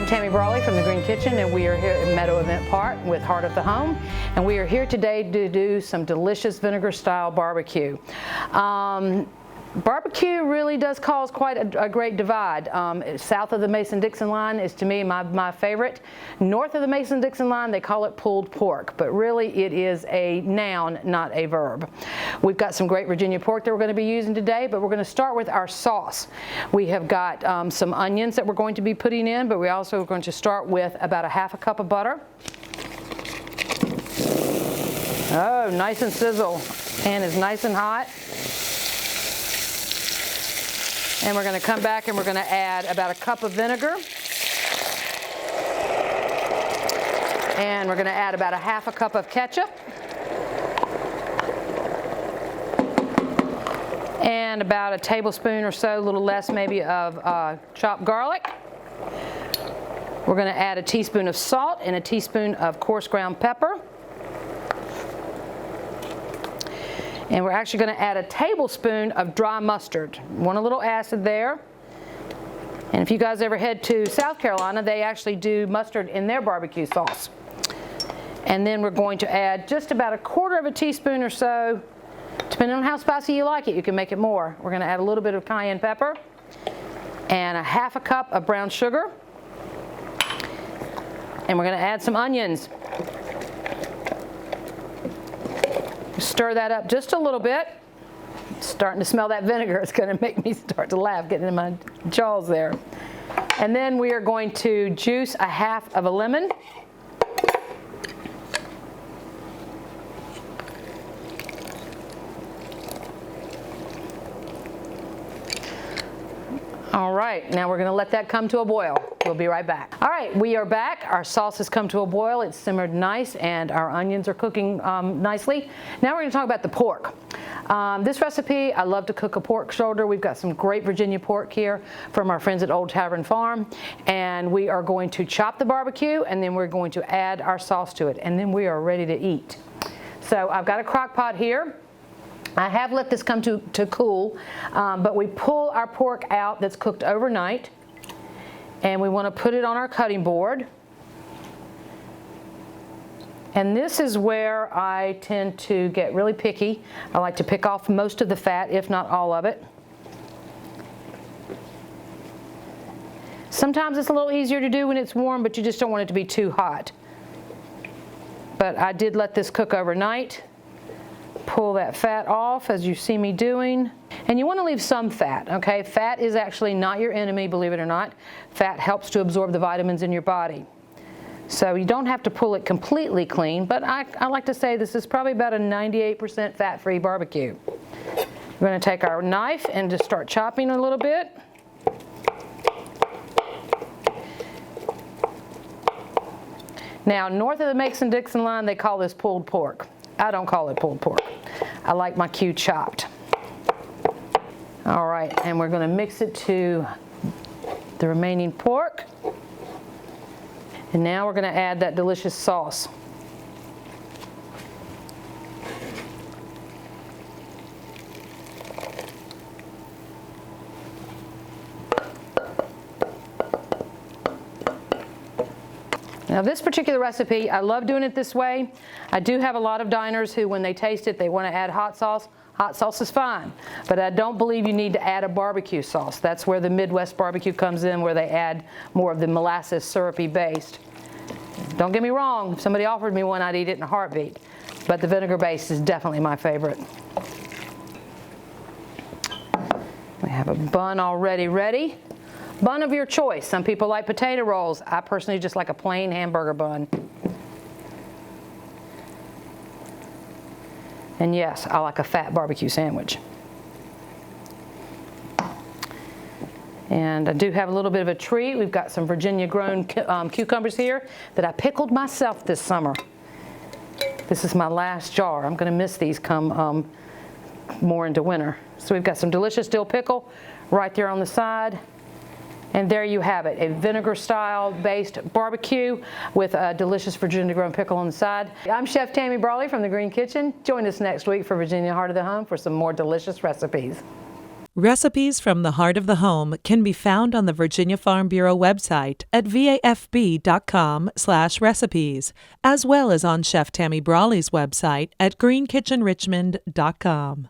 I'm Tammy Brawley from the Green Kitchen, and we are here at Meadow Event Park with Heart of the Home, and we are here today to do some delicious vinegar-style barbecue. Barbecue really does cause quite a great divide. South of the Mason-Dixon line is, to me, my favorite. North of the Mason-Dixon line, they call it pulled pork, but really it is a noun, not a verb. We've got some great Virginia pork that we're going to be using today, but we're going to start with our sauce. We have got some onions that we're going to be putting in, but we also are going to start with about a half a cup of butter. Oh, nice and sizzle. Pan is nice and hot. And we're going to come back and we're going to add about a cup of vinegar. And we're going to add about a half a cup of ketchup. And about a tablespoon or so, a little less maybe, of chopped garlic. We're going to add a teaspoon of salt and a teaspoon of coarse ground pepper. And we're actually going to add a tablespoon of dry mustard. Want a little acid there. And if you guys ever head to South Carolina, they actually do mustard in their barbecue sauce. And then we're going to add just about a quarter of a teaspoon or so, depending on how spicy you like it. You can make it more. We're going to add a little bit of cayenne pepper and a half a cup of brown sugar. And we're going to add some onions. Stir that up just a little bit. Starting to smell that vinegar. It's going to make me start to laugh, getting in my jaws there. And then we are going to juice a half of a lemon. All right, now we're going to let that come to a boil. We'll be right back. All right, we are back. Our sauce has come to a boil. It's simmered nice, and our onions are cooking nicely. Now we're going to talk about the pork. This recipe, I love to cook a pork shoulder. We've got some great Virginia pork here from our friends at Old Tavern Farm, and we are going to chop the barbecue, and then we're going to add our sauce to it, and then we are ready to eat. So I've got a crock pot here. I have let this come to cool, but we pull our pork out that's cooked overnight, and we want to put it on our cutting board. And this is where I tend to get really picky. I like to pick off most of the fat, if not all of it. Sometimes it's a little easier to do when it's warm, but you just don't want it to be too hot. But I did let this cook overnight. Pull that fat off as you see me doing. And you want to leave some fat, okay? Fat is actually not your enemy, believe it or not. Fat helps to absorb the vitamins in your body. So you don't have to pull it completely clean, but I like to say this is probably about a 98% fat-free barbecue. We're going to take our knife and just start chopping a little bit. Now, north of the Mason-Dixon line, they call this pulled pork. I don't call it pulled pork. I like my Q chopped. All right, and we're going to mix it to the remaining pork. And now we're going to add that delicious sauce. Now this particular recipe, I love doing it this way. I do have a lot of diners who, when they taste it, they want to add hot sauce. Hot sauce is fine, but I don't believe you need to add a barbecue sauce. That's where the Midwest barbecue comes in, where they add more of the molasses syrupy based. Don't get me wrong, if somebody offered me one, I'd eat it in a heartbeat. But the vinegar based is definitely my favorite. We have a bun already ready. Bun of your choice. Some people like potato rolls. I personally just like a plain hamburger bun. And yes, I like a fat barbecue sandwich. And I do have a little bit of a treat. We've got some Virginia grown cucumbers here that I pickled myself this summer. This is my last jar. I'm going to miss these come more into winter. So we've got some delicious dill pickle right there on the side. And there you have it, a vinegar-style based barbecue with a delicious Virginia-grown pickle on the side. I'm Chef Tammy Brawley from the Green Kitchen. Join us next week for Virginia Heart of the Home for some more delicious recipes. Recipes from the Heart of the Home can be found on the Virginia Farm Bureau website at vafb.com/recipes, as well as on Chef Tammy Brawley's website at greenkitchenrichmond.com.